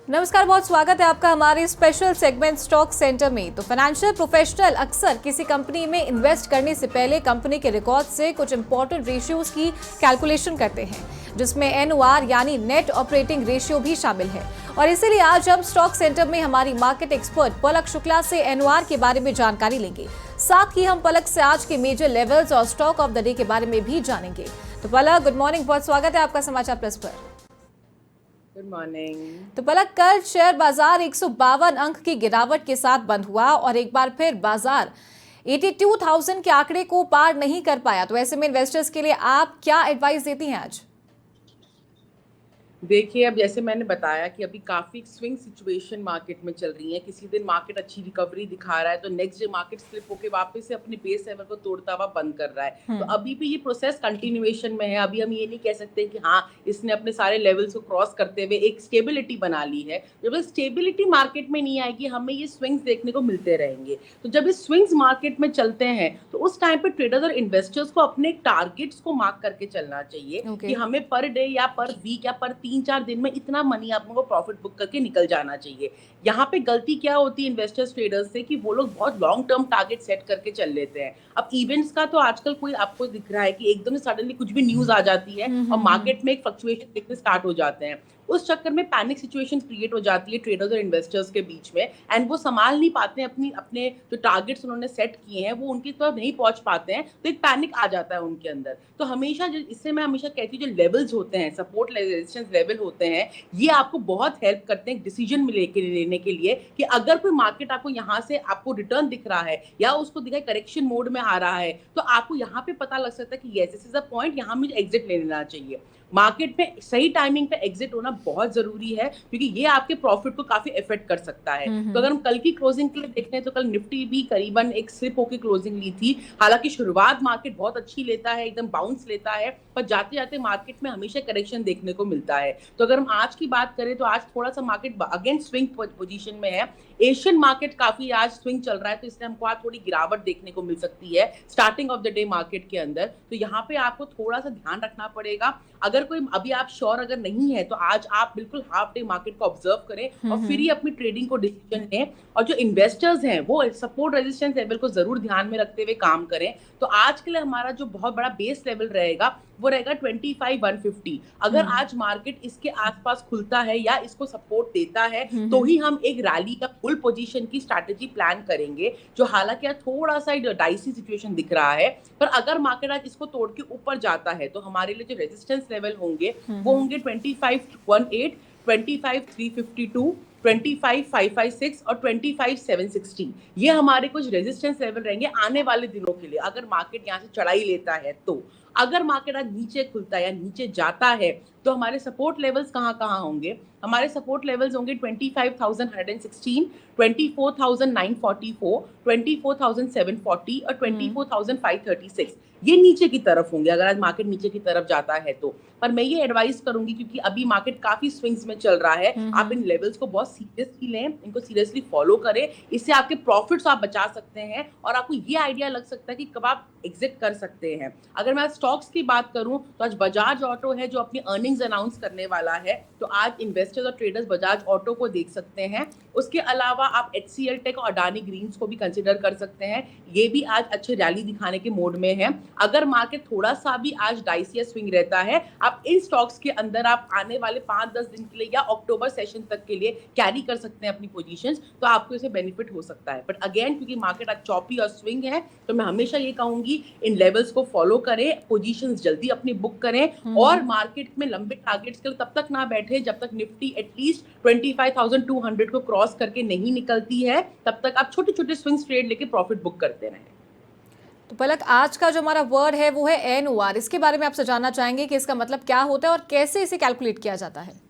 नमस्कार, बहुत स्वागत है आपका हमारे स्पेशल सेगमेंट स्टॉक सेंटर में। तो फाइनेंशियल प्रोफेशनल अक्सर किसी कंपनी में इन्वेस्ट करने से पहले कंपनी के रिकॉर्ड से कुछ इंपॉर्टेंट रेशियोज की कैलकुलेशन करते हैं, जिसमें एनओआर यानी नेट ऑपरेटिंग रेशियो भी शामिल है। और इसीलिए आज हम स्टॉक सेंटर में हमारी मार्केट एक्सपर्ट पलक शुक्ला से एनओआर के बारे में जानकारी लेंगे। साथ ही हम पलक से आज के मेजर लेवल्स और स्टॉक ऑफ द डे के बारे में भी जानेंगे। तो पलक, गुड मॉर्निंग, बहुत स्वागत है आपका समाचार प्लस पर। Good morning. तो पलक, कल शेयर बाजार 152 अंक की गिरावट के साथ बंद हुआ और एक बार फिर बाजार 82,000 के आंकड़े को पार नहीं कर पाया। तो ऐसे में इन्वेस्टर्स के लिए आप क्या एडवाइस देती हैं आज? देखिए, अब जैसे मैंने बताया कि अभी काफ़ी स्विंग सिचुएशन मार्केट में चल रही है। किसी दिन मार्केट अच्छी रिकवरी दिखा रहा है तो नेक्स्ट डे मार्केट स्लिप होकर वापस से अपने बेस लेवल को तोड़ता हुआ बंद कर रहा है। तो अभी भी ये प्रोसेस कंटिन्यूएशन में है। अभी हम ये नहीं कह सकते कि हाँ, इसने अपने सारे लेवल्स को क्रॉस करते हुए एक स्टेबिलिटी बना ली है। जब स्टेबिलिटी मार्केट में नहीं आएगी, हमें ये स्विंग्स देखने को मिलते रहेंगे। तो जब ये स्विंग्स मार्केट में चलते हैं तो उस टाइम पर ट्रेडर्स और इन्वेस्टर्स को अपने टारगेट्स को मार्क करके चलना चाहिए कि हमें पर डे या पर वीक या पर 3-4 दिन में इतना मनी आप लोगों को प्रॉफिट बुक करके निकल जाना चाहिए। यहाँ पे गलती क्या होती है इन्वेस्टर्स ट्रेडर्स से कि वो लोग बहुत लॉन्ग टर्म टारगेट सेट करके चल लेते हैं। अब इवेंट्स का तो आजकल कोई आपको दिख रहा है कि एकदम से सडनली कुछ भी न्यूज आ जाती है और मार्केट में एक फ्लक्चुएशन दिखने स्टार्ट हो जाते हैं। उस चक्कर में पैनिक सिचुएशन क्रिएट हो जाती है ट्रेडर्स और इन्वेस्टर्स के बीच में, एंड वो संभाल नहीं पाते हैं अपने जो टारगेट्स उन्होंने सेट किए हैं वो उनकी तरफ नहीं पहुंच पाते हैं। तो एक पैनिक आ जाता है उनके अंदर। तो हमेशा इससे मैं हमेशा कहती हूँ जो लेवल्स होते हैं, सपोर्ट रेजिस्टेंस लेवल होते हैं, ये आपको बहुत हेल्प करते हैं डिसीजन लेने के लिए कि अगर कोई मार्केट आपको यहाँ से आपको रिटर्न दिख रहा है या उसको दिखा करेक्शन मोड में आ रहा है तो आपको यहाँ पे पता लग सकता है कि yes, this is a point, यहाँ मुझे एग्जिट ले लेना चाहिए। मार्केट में सही टाइमिंग पे एग्जिट होना बहुत जरूरी है क्योंकि ये आपके प्रॉफिट को काफी इफेक्ट कर सकता है। तो अगर हम कल की क्लोजिंग के लिए देखते हैं तो कल निफ्टी भी करीबन एक स्लिप होकर क्लोजिंग ली थी। हालांकि शुरुआत मार्केट बहुत अच्छी लेता है, एकदम बाउंस लेता है, पर जाते जाते मार्केट में हमेशा करेक्शन देखने को मिलता है। तो अगर हम आज की बात करें तो आज थोड़ा सा मार्केट अगेन स्विंग पोजीशन में है। एशियन मार्केट काफी आज स्विंग चल रहा है तो इसलिए हमको आज थोड़ी गिरावट देखने को मिल सकती है starting of the day market के अंदर। तो यहाँ पे आपको थोड़ा सा ध्यान रखना पड़ेगा। अगर कोई अभी आप श्योर अगर नहीं है तो आज आप बिल्कुल हाफ डे मार्केट को ऑब्जर्व करें और फिर ही अपनी ट्रेडिंग को डिसीजन लें। और जो इन्वेस्टर्स हैं वो सपोर्ट रेजिस्टेंस लेवल को जरूर ध्यान में रखते हुए काम करें। तो आज के लिए हमारा जो बहुत बड़ा बेस लेवल रहेगा वो रहेगा 25,150। अगर आज मार्केट इसके आसपास खुलता है या इसको सपोर्ट देता है तो ही हम एक रैली या फुल पोजीशन की स्ट्रैटेजी प्लान करेंगे, जो हालांकि आज थोड़ा सा डाइसी सिचुएशन दिख रहा है। पर अगर मार्केट आज इसको तोड़ के ऊपर जाता है तो हमारे लिए जो रेजिस्टेंस लेवल होंगे वो होंगे 25,108, 25,352, 25,556 और 25,760। ये हमारे कुछ रेजिस्टेंस लेवल रहेंगे आने वाले दिनों के लिए अगर मार्केट यहाँ से चढ़ाई लेता है। तो अगर मार्केट आज नीचे खुलता है या नीचे जाता है तो हमारे सपोर्ट लेवल्स कहाँ कहाँ होंगे? हमारे सपोर्ट लेवल्स होंगे 25,116, 24,944, 24,740 और 24,536। ये नीचे की तरफ होंगे अगर आज मार्केट नीचे की तरफ जाता है तो। पर मैं ये एडवाइस करूंगी क्योंकि अभी मार्केट काफी स्विंग्स में चल रहा है, आप इन लेवल्स को बहुत सीरियसली लें, इनको सीरियसली फॉलो करें। इससे आपके प्रॉफिट्स आप बचा सकते हैं और आपको ये आइडिया लग सकता है कि कब आप एग्जिट कर सकते हैं। अगर मैं स्टॉक्स की बात करूं तो आज बजाज ऑटो है जो अपनी अर्निंग्स अनाउंस करने वाला है। तो आज इन्वेस्टर्स और ट्रेडर्स बजाज ऑटो को देख सकते हैं। उसके अलावा आप HCL टेक और अडानी ग्रीन्स को भी कंसिडर कर सकते हैं। ये भी आज अच्छे रैली दिखाने के मोड में है। अगर मार्केट थोड़ा सा भी आज डाइसी या स्विंग रहता है, आप इन स्टॉक्स के अंदर आप आने वाले 5-10 दिन के लिए या अक्टूबर सेशन तक के लिए कैरी कर सकते हैं अपनी पोजीशंस, तो आपको इसे बेनिफिट हो सकता है। बट अगेन क्योंकि मार्केट आज चॉपी और स्विंग है तो मैं हमेशा ये कहूंगी इन लेवल्स को फॉलो करें, पोजीशंस जल्दी अपनी बुक करें और मार्केट में लंबे टारगेट्स के लिए तब तक ना बैठे जब तक निफ्टी एटलीस्ट 25,200 को क्रॉस करके नहीं निकलती है। तब तक आप छोटे छोटे स्विंग्स ट्रेड लेके प्रॉफिट बुक करते रहें। तो पलक, आज का जो हमारा वर्ड है वो है एनओआर। इसके बारे में आपसे जानना चाहेंगे कि इसका मतलब क्या होता है और कैसे इसे कैलकुलेट किया जाता है?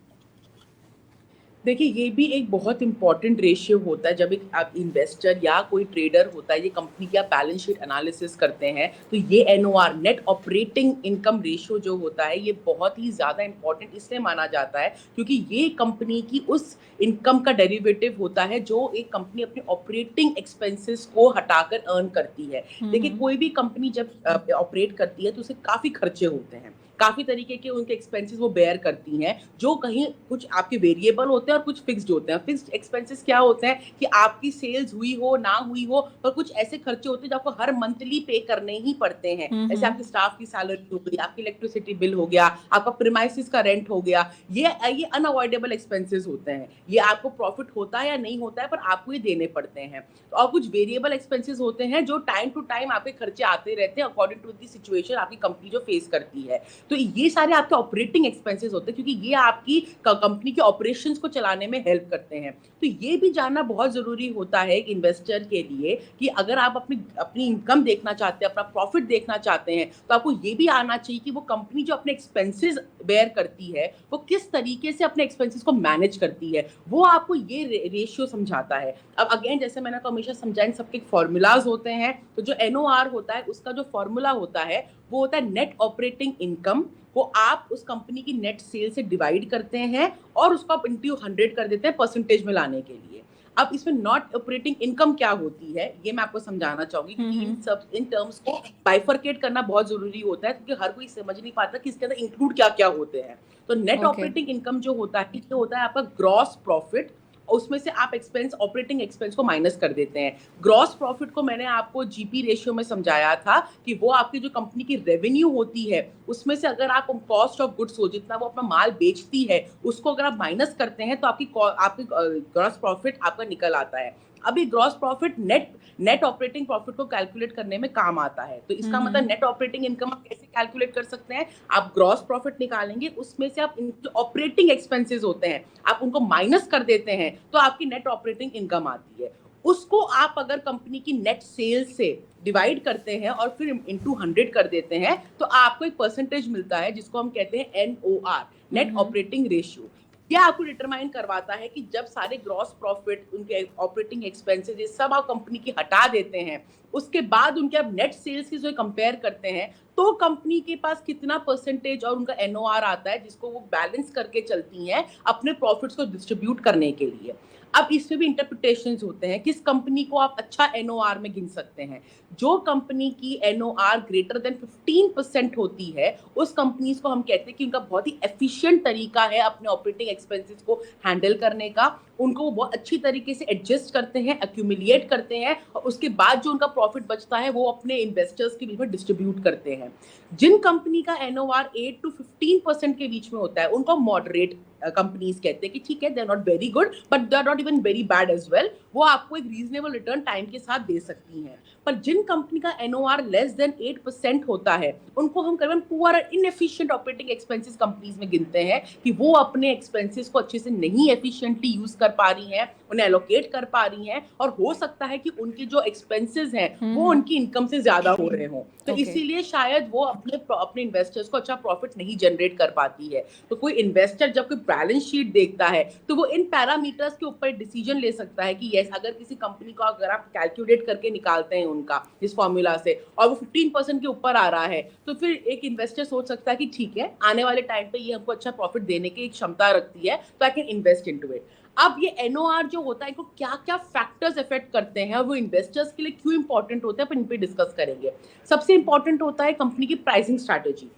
देखिए, ये भी एक बहुत इंपॉर्टेंट रेशियो होता है। जब एक आप इन्वेस्टर या कोई ट्रेडर होता है, ये कंपनी का बैलेंस शीट एनालिसिस करते हैं तो ये NOR net operating income ratio जो होता है ये बहुत ही ज़्यादा इंपॉर्टेंट इसलिए माना जाता है क्योंकि ये कंपनी की उस इनकम का डेरिवेटिव होता है जो एक कंपनी अपने ऑपरेटिंग एक्सपेंसेस को हटाकर अर्न करती है। देखिए, कोई भी कंपनी जब ऑपरेट करती है तो उसे काफ़ी खर्चे होते हैं। काफी तरीके के उनके एक्सपेंसेस वो बेयर करती हैं, जो कहीं कुछ आपके वेरिएबल होते हैं और कुछ फिक्स्ड होते हैं। फिक्स्ड एक्सपेंसेस क्या होते हैं कि आपकी सेल्स हुई हो ना हुई हो, पर कुछ ऐसे खर्चे होते हैं जो आपको हर मंथली पे करने ही पड़ते हैं। जैसे आपकी स्टाफ की सैलरी हो गई, आपकी इलेक्ट्रिसिटी बिल हो गया, आपका प्रीमाइसिस का रेंट हो गया, ये अनअवॉइडेबल एक्सपेंसेस होते हैं। ये आपको प्रॉफिट होता है या नहीं होता है, पर आपको ये देने पड़ते हैं। और कुछ वेरिएबल एक्सपेंसेस होते हैं जो टाइम टू टाइम आपके खर्चे आते रहते हैं अकॉर्डिंग टू द सिचुएशन आपकी कंपनी जो फेस करती है। तो ये सारे आपके ऑपरेटिंग एक्सपेंसेस होते हैं, क्योंकि ये आपकी कंपनी के ऑपरेशंस को चलाने में हेल्प करते हैं। तो ये भी जानना बहुत जरूरी होता है एक इन्वेस्टर के लिए कि अगर आप अपनी अपनी इनकम देखना चाहते हैं, अपना प्रॉफिट देखना चाहते हैं, तो आपको ये भी आना चाहिए कि वो कंपनी जो अपने एक्सपेंसेस बेयर करती है वो किस तरीके से अपने एक्सपेंसेस को मैनेज करती है, वो आपको ये रेशियो समझाता है। अब अगेन जैसे मैंने आपको हमेशा समझाया, सबके फॉर्मूलाज होते हैं। तो जो एनओआर होता है उसका जो फॉर्मूला होता है वो होता है नेट ऑपरेटिंग इनकम, को आप उस कंपनी की नेट सेल से डिवाइड करते हैं और उसको आप इंटू 100 कर देते हैं परसेंटेज में लाने के लिए। अब इसमें नॉट ऑपरेटिंग इनकम क्या होती है ये मैं आपको समझाना चाहूंगी, क्योंकि इन टर्म्स को बाइफरकेट करना बहुत जरूरी होता है, क्योंकि हर कोई समझ नहीं पाता कि इसके अंदर इंक्लूड क्या क्या होते हैं। तो नेट ऑपरेटिंग इनकम जो होता है ये होता है आपका ग्रॉस प्रॉफिट, उसमें से आप ऑपरेटिंग एक्सपेंस को माइनस कर देते हैं। ग्रॉस प्रॉफिट को मैंने आपको जीपी रेशियो में समझाया था कि वो आपकी जो कंपनी की रेवेन्यू होती है उसमें से अगर आप कॉस्ट ऑफ गुड्स हो, जितना वो अपना माल बेचती है, उसको अगर आप माइनस करते हैं तो आपकी ग्रॉस प्रॉफिट आपका निकल आता है। अभी gross profit net operating profit को कैलकुलेट करने में काम आता है। तो इसका मतलब नेट ऑपरेटिंग इनकम आप कैसे कैलकुलेट कर सकते हैं, आप ग्रॉस प्रॉफिट निकालेंगे, उसमें से आप ऑपरेटिंग एक्सपेंसेस होते हैं आप उनको माइनस कर देते हैं, तो आपकी नेट ऑपरेटिंग इनकम आती है। उसको आप अगर कंपनी की नेट सेल्स से डिवाइड करते हैं और फिर इंटू 100 कर देते हैं, तो आपको एक परसेंटेज मिलता है जिसको हम कहते हैं एनओआर, नेट ऑपरेटिंग रेशियो। यह आपको डिटरमाइन करवाता है कि जब सारे ग्रॉस प्रॉफिट, उनके ऑपरेटिंग एक्सपेंसेस, ये सब आप कंपनी की हटा देते हैं, उसके बाद उनके आप नेट सेल्स की जो कंपेयर करते हैं, तो कंपनी के पास कितना परसेंटेज और उनका एनओआर आता है, जिसको वो बैलेंस करके चलती हैं अपने प्रॉफिट्स को डिस्ट्रीब्यूट करने के लिए। अब इसमें भी इंटरप्रिटेशंस होते हैं, किस कंपनी को आप अच्छा एनओआर में गिन सकते हैं। जो कंपनी की एनओआर ग्रेटर देन 15% होती है, उस कंपनीज को हम कहते हैं कि उनका बहुत ही एफिशिएंट तरीका है अपने ऑपरेटिंग एक्सपेंसेस को हैंडल करने का। उनको वो बहुत अच्छी तरीके से एडजस्ट करते हैं, एक्यूमुलेट करते हैं, और उसके बाद जो उनका प्रॉफिट बचता है वो अपने इन्वेस्टर्स के बीच में डिस्ट्रीब्यूट करते हैं। जिन कंपनी का एनओआर 8 to 15% के बीच में होता है, उनको मॉडरेट कंपनीज कहते हैं कि ठीक है, they are not very good but they are not even very bad as well, वो आपको एक रीजनेबल रिटर्न टाइम के साथ दे सकती हैं। पर जिन कंपनी का एनओआर लेस देन 8% होता है, उनको हम करीबन पुअर और इनएफिशिएंट ऑपरेटिंग एक्सपेंसेस कंपनीज में गिनते हैं कि वो अपने एक्सपेंसेस को अच्छे से नहीं एफिशिएंटली यूज कर पा रही हैं, उन्हें एलोकेट कर पा रही हैं, और हो सकता है कि उनके जो एक्सपेंसेस हैं वो उनकी इनकम से ज्यादा हो रहे हों। तो इसीलिए शायद वो अपने इन्वेस्टर्स को अच्छा प्रॉफिट नहीं जनरेट कर पाती है। तो कोई इन्वेस्टर जब कोई बैलेंस शीट देखता है तो वो इन पैरामीटर्स के ऊपर डिसीजन ले सकता है कि यस, अगर किसी कंपनी को अगर आप कैलकुलेट करके निकालते हैं उनका इस फॉर्मूला से और वो 15% के ऊपर आ रहा है, तो फिर एक इन्वेस्टर सोच सकता है कि ठीक है, आने वाले टाइम पे ये हमको अच्छा प्रॉफिट देने की एक क्षमता रखती है, तो I can invest into it. अब ये एनओआर जो होता है, इनको क्या क्या फैक्टर्स इफेक्ट करते हैं और वो इन्वेस्टर्स के लिए क्यों इंपॉर्टेंट होते हैं, अपन इन पे डिस्कस करेंगे। सबसे इंपॉर्टेंट होता है कंपनी की प्राइसिंग स्ट्रैटेजी।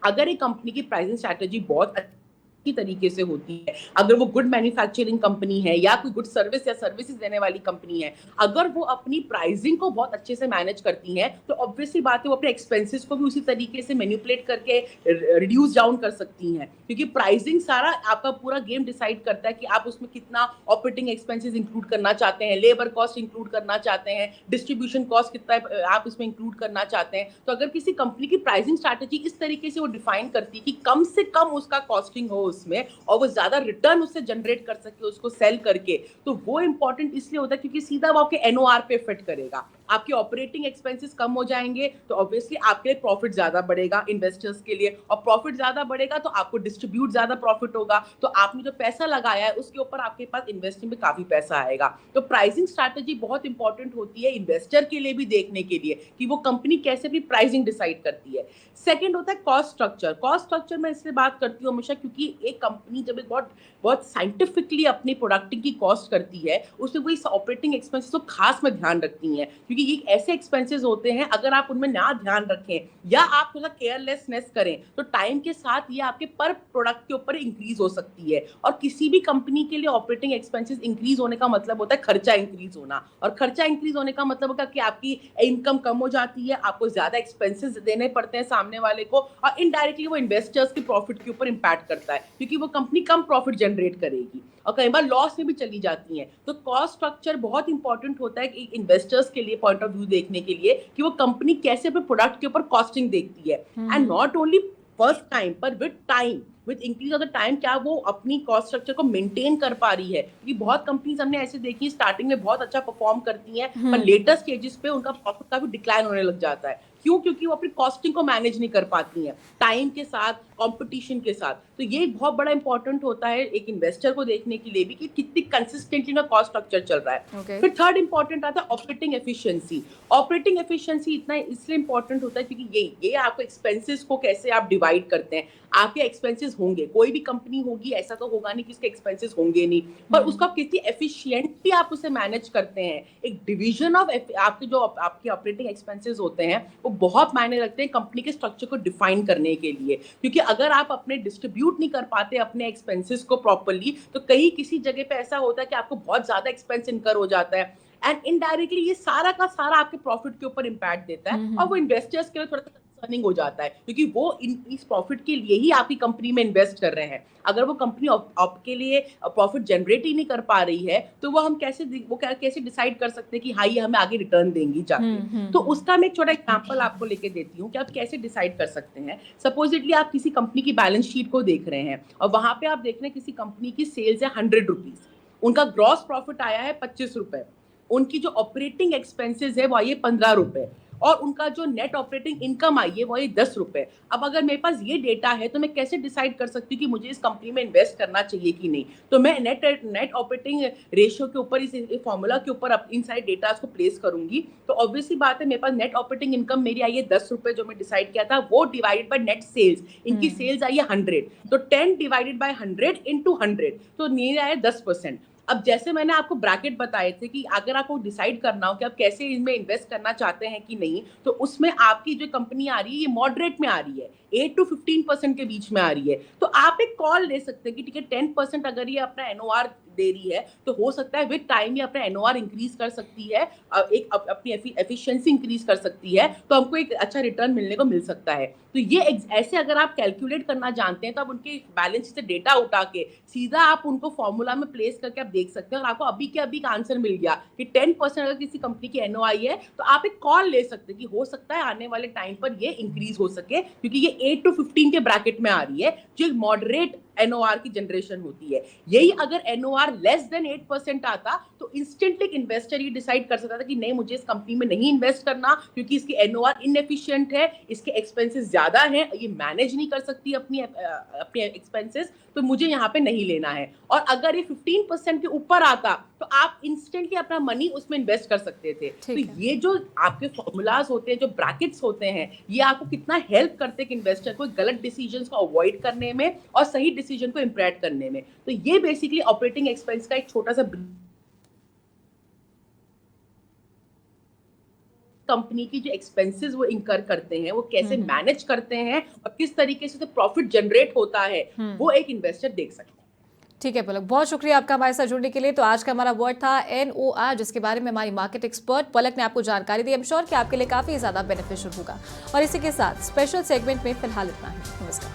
अगर एक कंपनी की प्राइसिंग स्ट्रैटेजी बहुत अच्छी तरीके से होती है, अगर वो गुड मैन्युफैक्चरिंग कंपनी है या कोई गुड सर्विस या सर्विसेज देने वाली कंपनी है, अगर वो अपनी प्राइसिंग को बहुत अच्छे से मैनेज करती है, तो ऑब्वियसली बात है वो अपने एक्सपेंसेस को भी उसी तरीके से मैनिपुलेट करके रिड्यूस डाउन कर सकती हैं, क्योंकि प्राइसिंग सारा आपका पूरा गेम डिसाइड करता है कि आप उसमें कितना ऑपरेटिंग एक्सपेंसेस इंक्लूड करना चाहते हैं, लेबर कॉस्ट इंक्लूड करना चाहते हैं, डिस्ट्रीब्यूशन कॉस्ट कितना आप इसमें इंक्लूड करना चाहते हैं। तो अगर किसी कंपनी की प्राइसिंग स्ट्रैटेजी इस तरीके से वो डिफाइन करती है कि कम से कम उसका कॉस्टिंग हो उसमें, और वो ज्यादा रिटर्न उससे जनरेट कर सके उसको सेल करके, तो वो इंपॉर्टेंट इसलिए होता है क्योंकि सीधा वो आपके एनओआर पे इफेक्ट करेगा। आपके ऑपरेटिंग एक्सपेंसेस कम हो जाएंगे तो ऑब्वियसली आपके लिए प्रॉफिट ज्यादा बढ़ेगा इन्वेस्टर्स के लिए, और प्रॉफिट ज्यादा बढ़ेगा तो आपको डिस्ट्रीब्यूट ज्यादा प्रॉफिट होगा, तो आपने जो पैसा लगाया है उसके ऊपर आपके पास इन्वेस्टिंग में काफी पैसा आएगा। तो प्राइसिंग स्ट्रैटेजी बहुत इंपॉर्टेंट होती है इन्वेस्टर के लिए भी देखने के लिए कि वो कंपनी कैसे भी प्राइसिंग डिसाइड करती है। सेकेंड होता है कॉस्ट स्ट्रक्चर। कॉस्ट स्ट्रक्चर मैं इसलिए बात करती हूँ हमेशा क्योंकि एक कंपनी जब एक बहुत साइंटिफिकली अपनी प्रोडक्टिंग की कॉस्ट करती है, उसमें वही ऑपरेटिंग एक्सपेंसेस को खास में ध्यान रखती है, क्योंकि क्योंकि ये ऐसे एक्सपेंसेस होते हैं अगर आप उनमें ना ध्यान रखें या आप थोड़ा केयरलेसनेस करें तो टाइम के साथ ये आपके पर प्रोडक्ट के ऊपर इंक्रीज हो सकती है। और किसी भी कंपनी के लिए ऑपरेटिंग एक्सपेंसेस इंक्रीज होने का मतलब होता है खर्चा इंक्रीज होना, और खर्चा इंक्रीज होने का मतलब होगा कि आपकी इनकम कम हो जाती है, आपको ज्यादा एक्सपेंसेस देने पड़ते हैं सामने वाले को, और इनडायरेक्टली वो इन्वेस्टर्स के प्रॉफिट के ऊपर इंपैक्ट करता है क्योंकि वो कंपनी कम प्रॉफिट जनरेट करेगी और कई बार लॉस में भी चली जाती हैं। तो कॉस्ट स्ट्रक्चर बहुत इंपॉर्टेंट होता है कि इन्वेस्टर्स के लिए पॉइंट ऑफ व्यू देखने के लिए कि वो कंपनी कैसे अपने प्रोडक्ट के ऊपर कॉस्टिंग देखती है, and not only first time पर with increase of the time क्या वो अपनी कॉस्ट स्ट्रक्चर को मेंटेन कर पा रही है। क्योंकि बहुत कंपनीज हमने ऐसे देखी स्टार्टिंग में बहुत अच्छा परफॉर्म करती हैं पर लेटर स्टेजेस पे उनका प्रॉफिट काफी डिक्लाइन होने लग जाता है। क्यों? क्योंकि वो अपनी कॉस्टिंग को मैनेज नहीं कर पाती हैं टाइम के साथ, कंपटीशन के साथ। तो ये बहुत बड़ा इंपॉर्टेंट होता है एक इन्वेस्टर को देखने के लिए भी कि कितनी कंसिस्टेंटली उनका कॉस्ट स्ट्रक्चर चल रहा है। फिर थर्ड इंपॉर्टेंट आता है ऑपरेटिंग एफिशिएंसी। ऑपरेटिंग एफिशिएंसी इतना इसलिए इंपॉर्टेंट होता है क्योंकि ये आपको एक्सपेंसेस को कैसे आप डिवाइड करते हैं। आपके एक्सपेंसेस होंगे, कोई भी कंपनी होगी ऐसा तो होगा नहीं कि उसके एक्सपेंसेस होंगे नहीं, पर उसको आप कितनी एफिशिएंटली आप उसे मैनेज करते हैं। एक डिवीजन ऑफ आपके जो आपके ऑपरेटिंग एक्सपेंसेस होते हैं वो बहुत मायने रखते हैं कंपनी के स्ट्रक्चर को डिफाइन करने के लिए। क्योंकि अगर आप अपने डिस्ट्रीब्यूट नहीं कर पाते अपने एक्सपेंसेस को प्रॉपर्ली तो कहीं किसी जगह पे ऐसा होता है कि आपको बहुत ज्यादा एक्सपेंस इनकर हो जाता है एंड इनडायरेक्टली ये सारा का सारा आपके प्रॉफिट के ऊपर इम्पैक्ट देता है और वो इन्वेस्टर्स के लिए थोड़ा सा कंसर्निंग हो जाता है क्योंकि वो इस प्रॉफिट के लिए ही आपकी कंपनी में इन्वेस्ट कर रहे हैं। अगर वो कंपनी आपके लिए प्रॉफिट जनरेट ही नहीं कर पा रही है तो वो कैसे डिसाइड कर सकते हैं कि हाँ ये हमें आगे रिटर्न देंगी जाके। तो उसका मैं एक छोटा एग्जांपल आपको लेके देती हूँ कि आप कैसे डिसाइड कर सकते हैं। सपोजिटली आप किसी कंपनी की बैलेंस शीट को देख रहे हैं और वहां पे आप देख रहे हैं किसी कंपनी की सेल्स है 100 रुपीज, उनका ग्रॉस प्रॉफिट आया है 25 रुपए, उनकी जो ऑपरेटिंग एक्सपेंसेस है वो आई है 15 रुपए और उनका जो नेट ऑपरेटिंग इनकम आई है वो आई 10 रुपए। अब अगर मेरे पास ये डेटा है तो मैं कैसे डिसाइड कर सकती हूँ कि मुझे इस कंपनी में इन्वेस्ट करना चाहिए कि नहीं। तो मैं नेट ऑपरेटिंग रेशियो के ऊपर इस फॉर्मूला के ऊपर इन सारे डेटा को प्लेस करूंगी। तो ऑब्वियसली बात है मेरे पास नेट ऑपरेटिंग इनकम मेरी आई है 10 रुपए जो मैं डिसाइड किया था, वो डिवाइडेड बाय नेट सेल्स, इनकी सेल्स आई है 100, तो 10 डिवाइडेड बाय 100 इंटू 100 तो मेरी आया 10%। अब जैसे मैंने आपको ब्रैकेट बताए थे कि अगर आपको डिसाइड करना हो कि आप कैसे इनमें इन्वेस्ट करना चाहते हैं कि नहीं, तो उसमें आपकी जो कंपनी आ रही है ये मॉडरेट में आ रही है, 8 to 15% के बीच में आ रही है। तो आप एक कॉल ले सकते हैं कि ठीक है 10% अगर ये अपना एनओआर दे रही है तो हो सकता है विद टाइम ये अपना एनओआर इंक्रीज कर सकती है, एक अपनी एफिशिएंसी इंक्रीज कर सकती है, तो हमको एक अच्छा रिटर्न मिलने को मिल सकता है। तो ये ऐसे अगर आप कैलकुलेट करना जानते हैं तो आप उनके बैलेंस शीट से डेटा उठा के सीधा आप उनको फॉर्मूला में प्लेस करके आप देख सकते हैं और आपको अभी के अभी का आंसर मिल गया कि 10% अगर किसी कंपनी की एनओआई है तो आप एक कॉल ले सकते हैं कि हो सकता है आने वाले टाइम पर ये इंक्रीज हो सके क्योंकि ये 8 to 15 के ब्रैकेट में आ रही है जो एक मॉडरेट एनओआर की जनरेशन होती है। यही अगर एनओआर लेस देन 8% आता तो इंस्टेंटली एक इन्वेस्टर ये डिसाइड कर सकता था कि नहीं मुझे इस कंपनी में नहीं इन्वेस्ट करना क्योंकि इसकी एनओआर इनएफिशिएंट है, इसके एक्सपेंसेस ज्यादा हैं, ये मैनेज नहीं कर सकती अपनी एक्सपेंसेस, तो मुझे यहाँ पे नहीं लेना है। और अगर ये 15% के ऊपर आता तो आप इंस्टेंटली अपना मनी उसमें इन्वेस्ट कर सकते थे। तो ये जो आपके फॉर्मूलाज होते हैं, जो ब्रैकेट्स होते हैं, ये आपको कितना हेल्प करते हैं कि इन्वेस्टर को गलत डिसीजंस को अवॉइड करने में और सही डिसीजन को इंप्रेट करने में। तो ये बेसिकली ऑपरेटिंग एक्सपेंस का एक छोटा सा कंपनी की जो एक्सपेंसेस वो इंकर करते हैं वो कैसे मैनेज करते हैं और किस तरीके से प्रॉफिट जनरेट होता है वो एक इन्वेस्टर देख सकता है। ठीक है पलक, बहुत शुक्रिया आपका हमारे साथ जुड़ने के लिए। तो आज का हमारा वर्ड था NOR, जिसके बारे में हमारी मार्केट एक्सपर्ट पलक ने आपको जानकारी दी। आई एम श्योर कि आपके लिए काफी ज्यादा बेनिफिशियल होगा। और इसी के साथ स्पेशल सेगमेंट में फिलहाल इतना ही। नमस्कार।